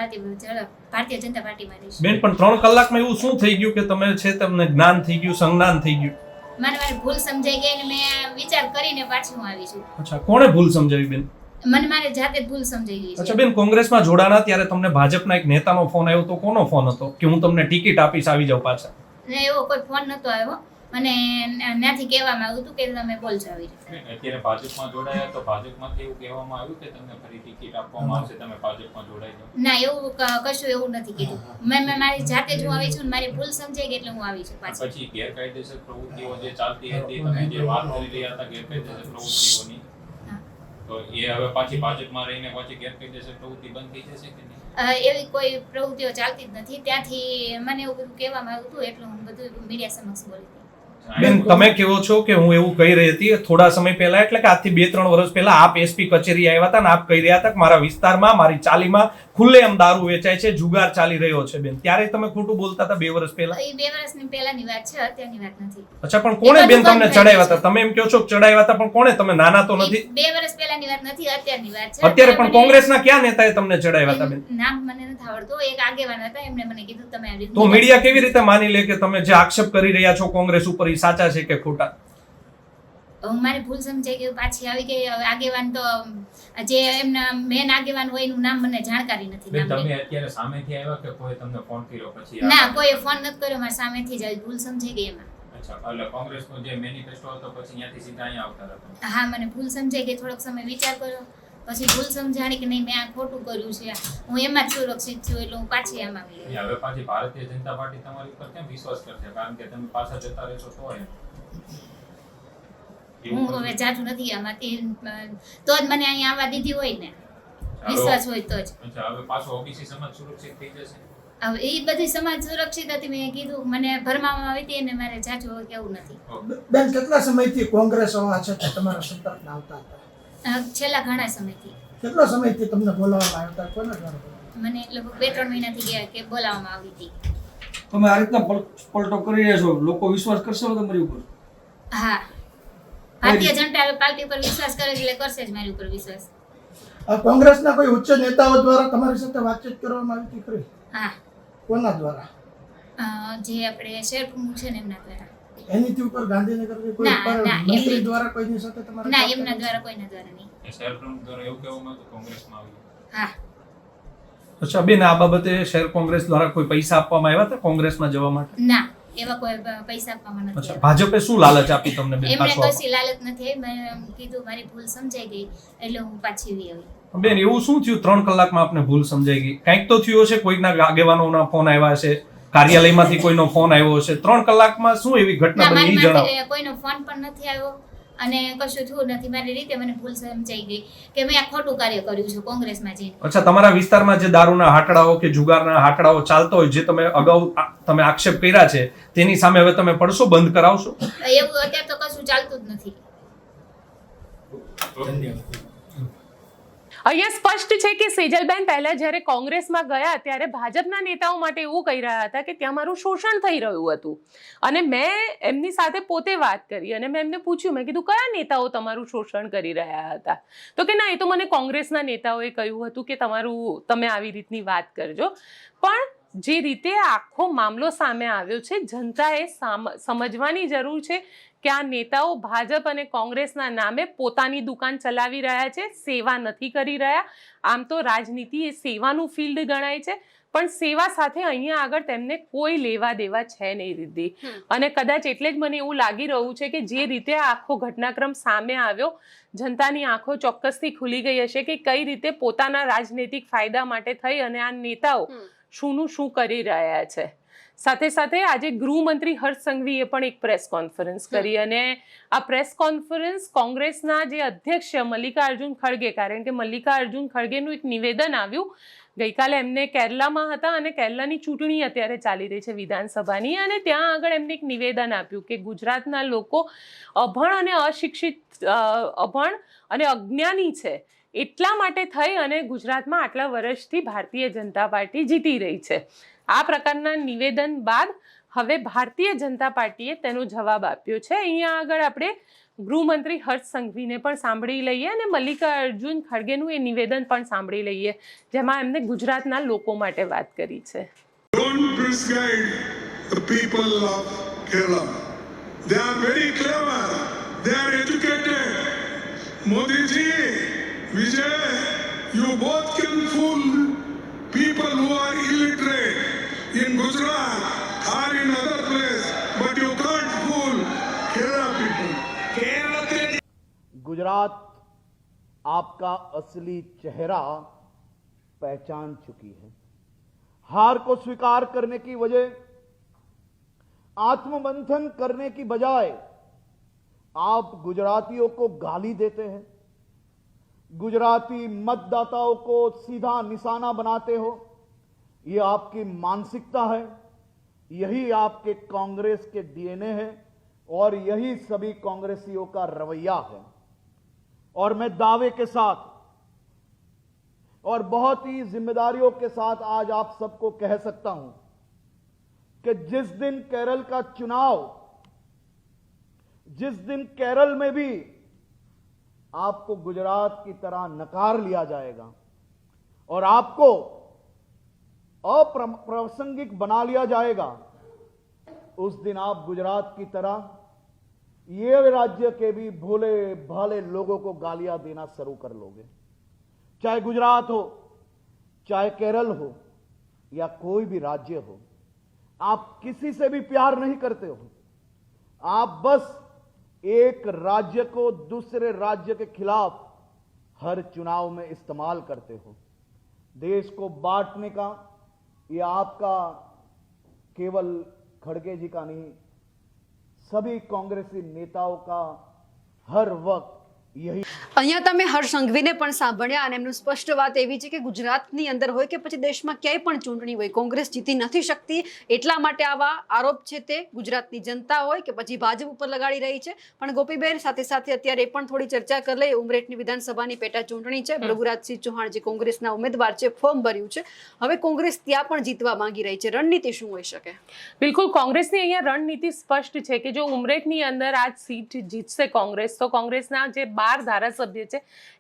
ભારતીય જનતા પાર્ટીમાં રહીશ. બેન, પણ 3 કલાકમાં એવું શું થઈ ગયું કે તમે છે તમને જ્ઞાન થઈ ગયું, સંજ્ઞાન થઈ ગયું? મને મારી ભૂલ સમજાઈ ગઈ અને મેં વિચાર કરીને પાછી હું આવી છું. અચ્છા, કોણે ભૂલ સમજાવી બેન? મને મારી જાતે જ ભૂલ સમજાઈ ગઈ અચ્છા છે. બેન, કોંગ્રેસમાં જોડાણા ત્યારે તમને ભાજપના એક નેતાનો ફોન આવ્યો તો કોનો ફોન હતો કે હું તમને ટિકિટ આપીશ, આવી જાવ પાછા? ને એવો કોઈ ફોન નતો આવ્યો. મને ત્યાંથી કહેવામાં આવ્યું હતું કે તમે બોલજો આવી રીતે. અત્યારે ભાજપમાં જોડાયા તો ભાજપમાંથી એવું કહેવામાં આવ્યું કે તમને ફરી ટિકિટ આપવામાં આવશે, તમે ભાજપમાં જોડાઈ જાઓ? ના એવું કશું એવું નથી કીધું. મેં મારી જાતે જ હું આવી છું, મારી ભૂલ સમજાઈ ગઈ એટલે હું આવી છું પાછી. પછી ગેરકાયદેસર પ્રવૃત્તિઓ જે ચાલતી હતી, તમે જે વાત કરી રહ્યા હતા ગેરકાયદેસર પ્રવૃત્તિઓની, તો એ હવે પાછી ભાજપમાં રહીને પાછી ગેરકાયદેસર પ્રવૃત્તિ બંધ થઈ જશે કે નહીં? એવી કોઈ પ્રવૃત્તિઓ ચાલતી જ નથી. ત્યાંથી મને એવું બધું કહેવામાં આવ્યું હતું એટલે હું બધું મીડિયા સમક્ષ બોલી હતી. બેન, તમે કહો છો કે હું એવું કહી રહી હતી થોડા સમય પહેલા, એટલે કે આજથી 2-3 વર્ષ પહેલા આપ એસપી કચેરી આવ્યા હતા ને આપ કહી રહ્યા હતા કે મારા વિસ્તારમાં મારી ચાલીમાં ખુલ્લેઆમ દારૂ વેચાય છે, જુગાર ચાલી રહ્યો છે. બેન, ત્યારે તમે ખોટું બોલતા હતા 2 વર્ષ પહેલા? એ 2 વર્ષની પહેલાની વાત છે, અત્યારની વાત નથી. અચ્છા, પણ કોણે બેન તમને ચડાવ્યા હતા? તમે એમ કહો છો કે ચડાવ્યા હતા, પણ કોણે? તમે નાના તો નથી? 2 વર્ષ પહેલાની વાત નથી, અત્યારની વાત છે. અત્યારે પણ કોંગ્રેસના કયા નેતાએ તમને ચડાવ્યા હતા બેન? નામ મને નથી આવડતું. એક આગેવાન હતા, એમણે મને કીધું તમે આવી તો મીડિયા કેવી રીતે માની લે કે તમે જે આક્ષેપ કરી રહ્યા છો કોંગ્રેસ ઉપર એ સાચા છે કે ખોટા? મારી ભૂલ સમજાઈ ગઈ, પાછી આવી ગઈ. હવે આગેવાન તો જે એમના મેન આગેવાન હોય એનું નામ મને જાણકારી નથી. બેન, નામની. તમે અત્યારે સામેથી આવ્યા કે કોઈ તમને ફોન કર્યો પછી? ના, કોઈએ ફોન નથી કર્યો. મારી સામેથી જ આવી. ભૂલ સમજાઈ ગઈ એમાં. અચ્છા, એટલે કોંગ્રેસનો જે મેનિફેસ્ટો હતો પછી ત્યાંથી સીધા અહીંયા આવતા હતા? હા, મને ભૂલ સમજાઈ ગઈ. થોડોક સમય વિચાર કર્યો, પછી ભૂલ સમજાણી કે નહીં મેં આ ખોટું કર્યું છે, હું એમાં જ સુરક્ષિત છું એટલે હું પાછી આમાં આવી ગઈ. હવે પાછી ભારતીય જનતા પાર્ટી તમારી ઉપર કેમ વિશ્વાસ કરશે? કારણ કે તમે પાછા જતા રહેશો તો હું હવે જાજુ નથી આમાંથી, તો જ મને અહીંયા આવવા દીધી હોય ને, વિશ્વાસ હોય તો જ. અચ્છા, હવે પાછો ઓબીસી સમાજ સુરક્ષિત થઈ જશે? હવે એ બધી સમાજ સુરક્ષિત હતી. મેં કીધું મને ભરમાવામાં આવી હતી અને મારે જાજુ કેવું નથી. બેન, કેટલા સમયથી કોંગ્રેસ હોવા છતાં તમારા સંપર્કમાં આવતા હતા? છેલ્લા ઘણા સમયથી. કેટલો સમયથી તમને બોલાવવામાં આવ્યા હતા? કોના દ્વારા બોલાવવામાં? મને લગભગ 2-3 મહિનાથી ગયા કે બોલાવવામાં આવી હતી. તમે આ રીતના પલટો કરી રહ્યા છો, લોકો વિશ્વાસ કરશે તમારી ઉપર? હા, ભારતીય જનતા પાર્ટી ઉપર વિશ્વાસ કરે એટલે કરશે જ મારી ઉપર વિશ્વાસ. કોંગ્રેસના કોઈ ઉચ્ચ નેતાઓ દ્વારા તમારી સાથે વાતચીત કરવામાં આવી હતી ખરી? હા, કોના દ્વારા? જે આપણે શહેર પ્રમુખ છે ને એમના દ્વારા. એનીથી ઉપર ગાંધીનગરની કોઈ ના, ઉપર ના, મંત્રી દ્વારા કોઈની સાથે તમારે ના, વાત એમના કરી? દ્વારા કોઈના દ્વારા નહીં. શહેર પ્રમુખ દ્વારા એવું કહેવામાં આવ્યું કોંગ્રેસમાં આવ્યું? હા. અચ્છા બેન, આ બાબતે શહેર કોંગ્રેસ દ્વારા કોઈ પૈસા આપવામાં આવ્યા હતા કોંગ્રેસમાં જવા માટે? ના, એવા કોઈ પૈસા આપવામાં નથી અચ્છા, આવ્યા. ભાજપે શું લાલચ આપી તમને બેન એમણે પાછું કશી લાલચ નથી આવી. મેં કીધું મારી ભૂલ સમજાઈ ગઈ એટલે હું પાછી આવી. આપવા? બેન, એવું શું થયું 3 કલાકમાં આપને ભૂલ સમજાઈ ગઈ? કંઈક તો થયું હશે, કોઈના આગેવાનોના ફોન આવ્યા હશે, કાર્યાલયમાંથી કોઈનો ફોન આવ્યો હશે. 3 કલાકમાં શું એવી ઘટના ના, બની મારી એ જણાવો. પાસે કોઈનો ફોન પણ નથી આવ્યો અને કશું થયું નથી. મારી રીતે મને ભૂલ સમજાઈ ગઈ કે મેં આ ખોટું કાર્ય કર્યું છે કોંગ્રેસમાં જઈને. અચ્છા, તમારા વિસ્તારમાં જે દારૂના હાટડાઓ કે જુગારના હાટડાઓ ચાલતો હોય, જે તમે અગાઉ તમે આક્ષેપ કર્યા છે, તેની સામે હવે તમે પડશો, બંધ કરાવશો? એવું અત્યારે તો કશું ચાલતું જ નથી. અહીંયા સ્પષ્ટ છે કે સેજલબેન પહેલા જ્યારે કોંગ્રેસમાં ગયા ત્યારે ભાજપના નેતાઓ માટે એવું કહી રહ્યા હતા કે ત્યાં મારું શોષણ થઈ રહ્યું હતું, અને મેં એમની સાથે પોતે વાત કરી અને મેં એમને પૂછ્યું, મેં કીધું કયા નેતાઓ તમારું શોષણ કરી રહ્યા હતા? તો કે ના, એ તો મને કોંગ્રેસના નેતાઓએ કહ્યું હતું કે તમે આવી રીતની વાત કરજો. પણ જે રીતે આખો મામલો સામે આવ્યો છે, જનતાએ સમજવાની જરૂર છે કે આ નેતાઓ ભાજપ અને કોંગ્રેસના નામે પોતાની દુકાન ચલાવી રહ્યા છે, સેવા નથી કરી રહ્યા. આમ તો રાજનીતિ એ સેવાનું ફિલ્ડ ગણાય છે, પણ સેવા સાથે અહીંયા આગળ તેમને કોઈ લેવા દેવા છે નહીં રીધી. અને કદાચ એટલે જ મને એવું લાગી રહ્યું છે કે જે રીતે આખો ઘટનાક્રમ સામે આવ્યો, જનતાની આંખો ચોક્કસથી ખુલી ગઈ હશે કે કઈ રીતે પોતાના રાજનૈતિક ફાયદા માટે થઈ અને આ નેતાઓ શુંનું શું કરી રહ્યા છે. સાથે સાથે આજે ગૃહમંત્રી હર્ષ સંઘવીએ પણ એક પ્રેસ કોન્ફરન્સ કરી, અને આ પ્રેસ કોન્ફરન્સ કોંગ્રેસના જે અધ્યક્ષ મલ્લિકાર્જુન ખડગે, કારણ કે મલ્લિકાર્જુન ખડગેનું એક નિવેદન આવ્યું ગઈકાલે, એમને કેરલામાં હતા અને કેરલાની ચૂંટણી અત્યારે ચાલી રહી છે વિધાનસભાની, અને ત્યાં આગળ એમને એક નિવેદન આપ્યું કે ગુજરાતના લોકો અભણ અને અભણ અને અજ્ઞાની છે, એટલા માટે થઈ અને ગુજરાતમાં આટલા વર્ષથી ભારતીય જનતા પાર્ટી જીતી રહી છે. આ પ્રકારના નિવેદન બાદ હવે ભારતીય જનતા પાર્ટીએ તેનો જવાબ આપ્યો છે. અહીંયા આગળ આપણે ગૃહમંત્રી હર્ષ સંઘવીને પણ સાંભળી લઈએ અને મલ્લિકાર્જુન ખડગેનું એ નિવેદન પણ સાંભળી લઈએ, જેમાં એમને ગુજરાતના લોકો માટે વાત કરી છે. Don't misguide the people of Kerala. They are very clever. They are educated. Modi ji, Vijay, you both can fool people who are illiterate in Gujarat or in other place, but you can't fool Kerala people. Gujarat आपका असली चेहरा पहचान चुकी है. हार को स्वीकार करने की वजह आत्ममंथन करने की बजाय आप गुजरातियों को गाली देते हैं, गुजराती मतदाताओं को सीधा निशाना बनाते हो. ये आपकी मानसिकता है, यही आपके कांग्रेस के डीएनए है और यही सभी कांग्रेसियों का रवैया है. और मैं दावे के साथ और बहुत ही जिम्मेदारियों के साथ आज आप सबको कह सकता हूं कि जिस दिन केरल का चुनाव, जिस दिन केरल में भी आपको गुजरात की तरह नकार लिया जाएगा और आपको अप्रासंगिक बना लिया जाएगा, उस दिन आप गुजरात की तरह ये राज्य के भी भोले भाले लोगों को गालियां देना शुरू कर लोगे. चाहे गुजरात हो, चाहे केरल हो या कोई भी राज्य हो, आप किसी से भी प्यार नहीं करते हो. आप बस एक राज्य को दूसरे राज्य के खिलाफ हर चुनाव में इस्तेमाल करते हो. देश को बांटने का ये आपका केवल खड़गे जी का नहीं, सभी कांग्रेसी नेताओं का हर वक्त यही. અહીંયા તમે હર્ષ સંઘવીને પણ સાંભળ્યા અને એમનું સ્પષ્ટ વાત એવી છે કે ગુજરાતની અંદર હોય કે પછી દેશમાં ક્યાંય પણ ચૂંટણી હોય, કોંગ્રેસ જીતી નથી શકતી, એટલા માટે આવા આરોપ છે તે ગુજરાતની જનતા હોય કે પછી ભાજપ ઉપર લગાડી રહી છે. પણ ગોપીબેન, સાથે સાથે અત્યારે એ પણ થોડી ચર્ચા કરી લઈએ. ઉમરેઠની વિધાનસભાની પેટા ચૂંટણી છે, ભૃગુરાજસિંહ ચૌહાણ જે કોંગ્રેસના ઉમેદવાર છે, ફોર્મ ભર્યું છે. હવે કોંગ્રેસ ત્યાં પણ જીતવા માંગી રહી છે, રણનીતિ શું હોઈ શકે? બિલકુલ, કોંગ્રેસની અહીંયા રણનીતિ સ્પષ્ટ છે કે જો ઉમરેઠની અંદર આ સીટ જીતશે કોંગ્રેસ, તો કોંગ્રેસના જે 12 ધારાસભ્ય છે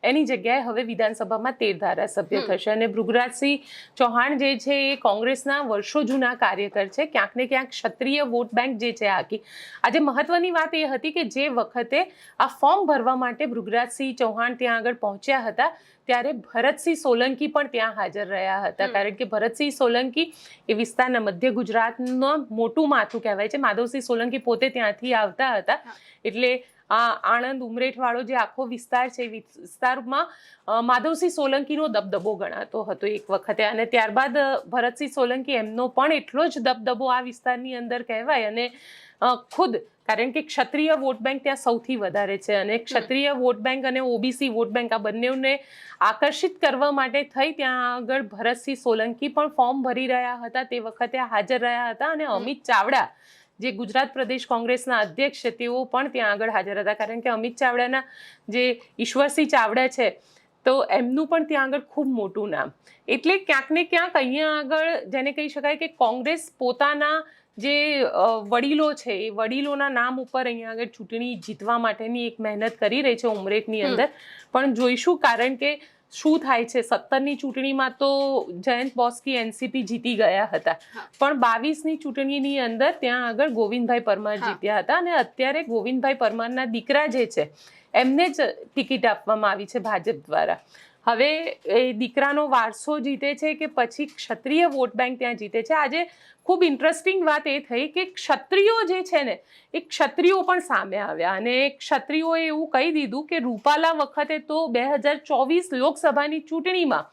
એની જગ્યાએ હવે વિધાનસભામાં 13 ધારાસભ્ય થશે. અને ભૃગુરાજસિંહ ચૌહાણ જે છે એ કોંગ્રેસના વર્ષો જૂના કાર્યકર છે, ક્યાંક ને ક્યાંક ક્ષત્રિય વોટ બેંક જે છે આખી. આજે મહત્વની વાત એ હતી કે જે વખતે આ ફોર્મ ભરવા માટે ભૃગુરાજસિંહ ચૌહાણ ત્યાં આગળ પહોંચ્યા હતા, ત્યારે ભરતસિંહ સોલંકી પણ ત્યાં હાજર રહ્યા હતા. કારણ કે ભરતસિંહ સોલંકી એ વિસ્તારના મધ્ય ગુજરાતનું મોટું માથું કહેવાય છે. માધવસિંહ સોલંકી પોતે ત્યાંથી આવતા હતા, એટલે આ આણંદ ઉમરેઠ વાળો જે આખો વિસ્તાર છે, વિસ્તારમાં માધવસિંહ સોલંકીનો દબદબો ગણાતો હતો એક વખતે. અને ત્યારબાદ ભરતસિંહ સોલંકી એમનો પણ એટલો જ દબદબો આ વિસ્તારની અંદર કહેવાય. અને ખુદ કારણ કે ક્ષત્રિય વોટ બેંક ત્યાં સૌથી વધારે છે અને ક્ષત્રિય વોટ બેંક અને ઓબીસી વોટ બેંક આ બંનેને આકર્ષિત કરવા માટે થઈ ત્યાં આગળ ભરતસિંહ સોલંકી પણ ફોર્મ ભરી રહ્યા હતા, તે વખતે હાજર રહ્યા હતા અને અમિત ચાવડા જે ગુજરાત પ્રદેશ કોંગ્રેસના અધ્યક્ષ છે તેઓ પણ ત્યાં આગળ હાજર હતા, કારણ કે અમિત ચાવડાના જે ઈશ્વરસિંહ ચાવડા છે તો એમનું પણ ત્યાં આગળ ખૂબ મોટું નામ. એટલે ક્યાંક ને ક્યાંક અહીંયા આગળ જેને કહી શકાય કે કોંગ્રેસ પોતાના જે વડીલો છે એ વડીલોના નામ ઉપર અહીંયા આગળ ચૂંટણી જીતવા માટેની એક મહેનત કરી રહી છે ઉમરેઠની અંદર. પણ જોઈશું, કારણ કે શું થાય છે. 17ની ચૂંટણીમાં તો જયંત બોસ્કી એનસીપી જીતી ગયા હતા, પણ 22ની ચૂંટણીની અંદર ત્યાં આગળ ગોવિંદભાઈ પરમાર જીત્યા હતા અને અત્યારે ગોવિંદભાઈ પરમારના દીકરા જે છે એમને જ ટિકિટ આપવામાં આવી છે ભાજપ દ્વારા. હવે એ દીકરાનો વારસો જીતે છે કે પછી ક્ષત્રિય વોટ બેંક ત્યાં જીતે છે. આજે ખૂબ ઇન્ટરેસ્ટિંગ વાત એ થઈ કે ક્ષત્રિયો જે છે ને એ ક્ષત્રિયો પણ સામે આવ્યા અને ક્ષત્રિયોએ એવું કહી દીધું કે રૂપાલા વખતે તો 2024 લોકસભાની ચૂંટણીમાં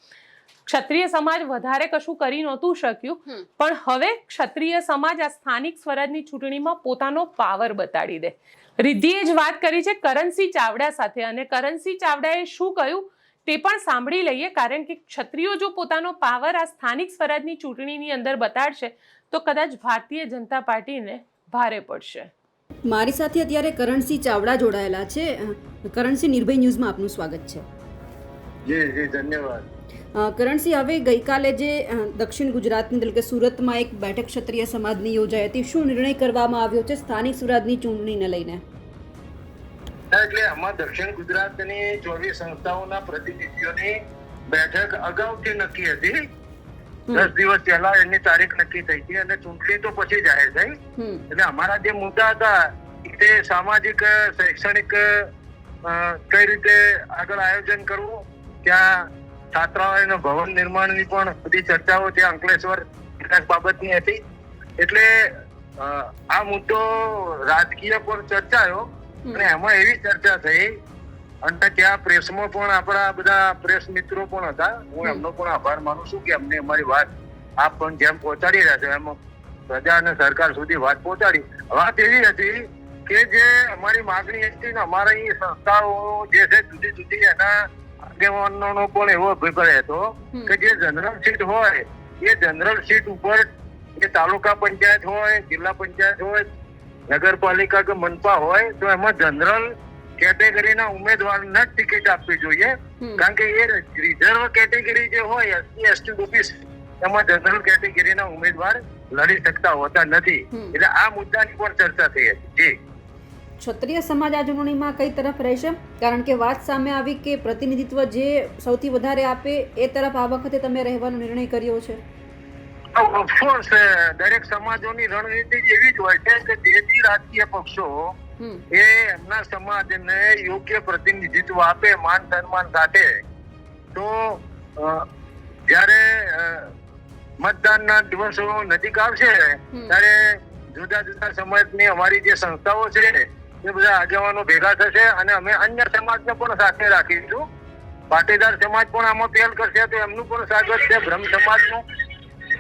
ક્ષત્રિય સમાજ વધારે કશું કરી નહોતું શક્યું, પણ હવે ક્ષત્રિય સમાજ આ સ્થાનિક સ્વરાજની ચૂંટણીમાં પોતાનો પાવર બતાડી દે. રિદ્ધિએ જ વાત કરી છે કરણસિંહ ચાવડા સાથે અને કરણસિંહ ચાવડાએ શું કહ્યું તે પણ સાંભળી લઈએ, કારણ કે ક્ષત્રિયો જો પોતાનો પાવર આ સ્થાનિક સ્વરાજની ચૂંટણીની અંદર બતાડશે તો કદાચ ભારતીય જનતા પાર્ટીને ભારે પડશે. મારી સાથે અત્યારે કરણસિંહ ચાવડા જોડાયેલા છે. કરણસિંહ, નિર્ભય ન્યૂઝમાં આપનું સ્વાગત છે. જી ધન્યવાદ. કરણસિંહ, હવે ગઈકાલે જે દક્ષિણ ગુજરાતની એટલે કે સુરતમાં એક બેઠક ક્ષત્રિય સમાજની યોજાઈ હતી, શું નિર્ણય કરવામાં આવ્યો છે સ્થાનિક સ્વરાજની ચૂંટણીને લઈને? એટલે આમાં દક્ષિણ ગુજરાતની 24 સંસ્થાઓના પ્રતિનિધિઓની બેઠક અગાઉથી નક્કી હતી. 10 દિવસ પહેલા એની તારીખ નક્કી થઈ હતી અને ચૂંટણી તો પછી જાહેર થઈ. એટલે અમારા જે મુદ્દા હતા તે સામાજિક, શૈક્ષણિક કઈ રીતે આગળ આયોજન કરવું, ત્યાં છાત્રાલયના ભવન નિર્માણની પણ બધી ચર્ચાઓ ત્યાં અંકલેશ્વર વિકાસ બાબતની હતી. એટલે આ મુદ્દો રાજકીય પણ ચર્ચાયો અને એમાં એવી ચર્ચા થઈ અને ત્યાં પ્રેસમાં પણ આપણા બધા પ્રેસ મિત્રો પણ હતા. હું એમનો પણ આભાર માનું છું કે અમને અમારી વાત આપ પણ જેમ પહોંચાડી રહ્યા છો એમ પ્રજા અને સરકાર સુધી વાત પહોંચાડી. વાત એવી હતી કે જે અમારી માગણી હતી ને અમારી સંસ્થાઓ જે છે જુદી જુદી એના આગેવાનોનો પણ એવો અભિપ્રાય હતો કે જે જનરલ સીટ હોય એ જનરલ સીટ ઉપર એ તાલુકા પંચાયત હોય, જિલ્લા પંચાયત હોય, નગરપાલિકા કે મનપા હોય તો એમાં જનરલ કેટેગરીના ઉમેદવારને જ ટિકિટ આપવી જોઈએ, કારણ કે એ રિઝર્વ કેટેગરી જે હોય એસસી એસટી ઓબીસી એમાં જનરલ કેટેગરીના ઉમેદવાર લડી શકતા હોતા નથી. એટલે આ મુદ્દાની પણ ચર્ચા થઈ હતી. ક્ષત્રિય સમાજ આ ચૂંટણીમાં કઈ તરફ રહેશે? કારણ કે વાત સામે આવી કે પ્રતિનિધિત્વ જે સૌથી વધારે આપે એ તરફ આ વખતે તમે રહેવાનો નિર્ણય કર્યો છે. ઓફકોર્સ દરેક સમાજોની રણનીતિ એવી જ હોય છે કે જે રાજકીય પક્ષો એ એમના સમાજને યોગ્ય પ્રતિનિધિત્વ આપે માન સન્માન સાથે, તો જ્યારે મતદાનના દિવસો નજીક આવશે ત્યારે જુદા જુદા સમાજની અમારી જે સંસ્થાઓ છે એ બધા આગેવાનો ભેગા થશે અને અમે અન્ય સમાજને પણ સાથે રાખીશું. પાટીદાર સમાજ પણ આમાં પહેલ કરશે તો એમનું પણ સ્વાગત છે. બ્રહ્મ સમાજનું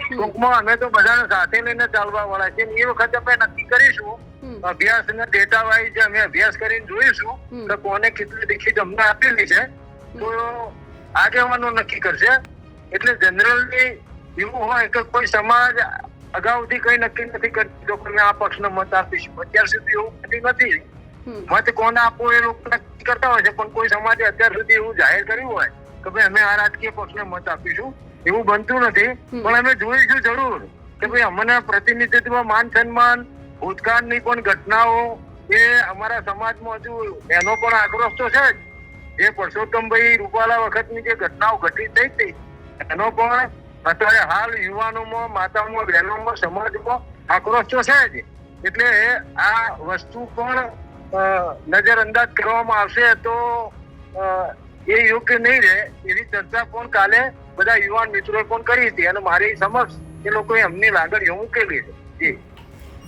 ટૂંકમાં અમે તો બધાને સાથે લઈને ચાલવા વાળા છે. એ વખતે અમે નક્કી કરીશું, અભ્યાસ અને ડેટા વાઇઝ અમે અભ્યાસ કરીને જોઈશું કે કોને કેટલી ટિકિટ અમને આપેલી છે તો આગેવાનો નક્કી કરશે. એટલે જનરલી એવું હોય કે કોઈ સમાજ અગાઉથી કઈ નક્કી નથી કરતી તો અમે આ પક્ષને મત આપીશું. અત્યાર સુધી એવું કદી નથી. મત કોને આપવો એ લોકો નક્કી કરતા હોય છે, પણ કોઈ સમાજે અત્યાર સુધી એવું જાહેર કર્યું હોય કે ભાઈ અમે આ રાજકીય પક્ષને મત આપીશું એવું બનતું નથી. પણ અમે જોઈશું જરૂર કે ભાઈ અમને પ્રતિનિધિત્વ, માન સન્માન, ભૂતકાળની પણ ઘટનાઓ એ અમારા સમાજમાં હજુ એનો પણ આક્રોશ તો છે જ. જે પરસોત્તમભાઈ રૂપાલા વખતની જે ઘટનાઓ ઘટિત થઈ હતી એનો પણ અત્યારે હાલ યુવાનોમાં, માતાઓમાં, બહેનોમાં, સમાજમાં આક્રોશ તો છે જ. એટલે આ વસ્તુ પણ નજરઅંદાજ કરવામાં આવશે તો એ યોગ્ય નહીં રહે એવી ચર્ચા પણ કાલે બધા યુવાન મિત્રોએ પણ કરી હતી અને મારી સમક્ષ એ લોકોએ એમની લાગણીઓ મૂકેલી છે.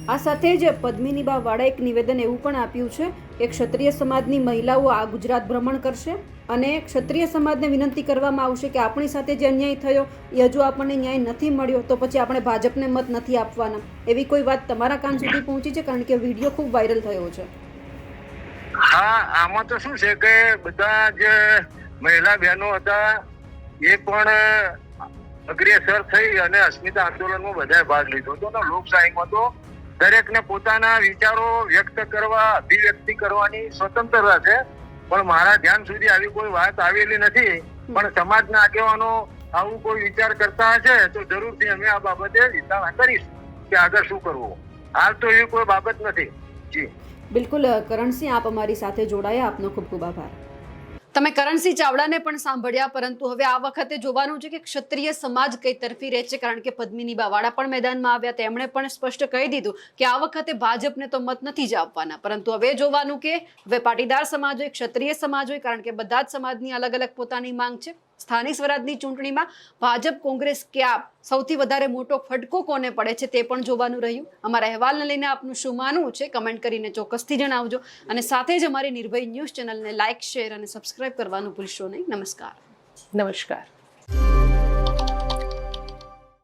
આ સાથે જ પદ્મિનીબા વાળા એક નિવેદન એવું પણ આપ્યું છે કે ક્ષત્રિય સમાજની મહિલાઓ આ ગુજરાત ભ્રમણ કરશે અને ક્ષત્રિય સમાજને વિનંતી કરવામાં આવશે કે આપણી સાથે જે અન્યાય થયો એ હજુ આપણને ન્યાય નથી મળ્યો તો પછી આપણે ભાજપને મત નથી આપવાના, એવી કોઈ વાત તમારા કાન સુધી પહોંચી છે? કારણ કે વિડીયો ખૂબ વાયરલ થયો છે. હા, આમાં તો શું છે કે બધા જે મહિલા બહેનો હતા એ પણ અગ્રેસર થઈ અને અસ્મિતા આંદોલનમાં બધાએ ભાગ લીધો હતો. તો લોકશાહીમાં તો દરેકને પોતાના વિચારો વ્યક્ત કરવા, અભિવ્યક્તિ કરવાની સ્વતંત્રતા છે, પણ મારા ધ્યાન સુધી આવી કોઈ વાત આવેલી નથી. પણ સમાજના આગેવાનો આવું કોઈ વિચાર કરતા હશે તો જરૂરથી અમે આ બાબતે વિચારણા કરીશું કે આગળ શું કરવું. હાલ તો એવી કોઈ બાબત નથી. જી બિલકુલ કરણસિંહ, આપ અમારી સાથે જોડાયા, આપનો ખૂબ ખૂબ આભાર. તમે કરણસિંહ ચાવડાને પણ સાંભળ્યા, પરંતુ હવે આ વખતે જોવાનું છે કે ક્ષત્રિય સમાજ કઈ તરફી રહે છે. કારણ કે પદ્મિની બાવાડા પણ મેદાનમાં આવ્યા, તેમણે પણ સ્પષ્ટ કહી દીધું કે આ વખતે ભાજપને તો મત નથી જ આપવાના. પરંતુ હવે જોવાનું કે હવે પાટીદાર સમાજ હોય, ક્ષત્રિય સમાજ હોય, કારણ કે બધા જ સમાજની અલગ અલગ પોતાની માંગ છે. સ્થાનિક સ્વરાજની ચૂંટણીમાં ભાજપ કોંગ્રેસ ક્યાં સૌથી વધારે મોટો ફટકો કોને પડે છે તે પણ જોવાનું રહ્યું. અમારા અહેવાલને લઈને આપનું શું માનવું છે કમેન્ટ કરીને ચોક્કસથી જણાવજો, અને સાથે જ અમારી નિર્ભય ન્યૂઝ ચેનલને લાઇક, શેર અને સબસ્ક્રાઇબ કરવાનું ભૂલશો નહીં. નમસ્કાર. નમસ્કાર.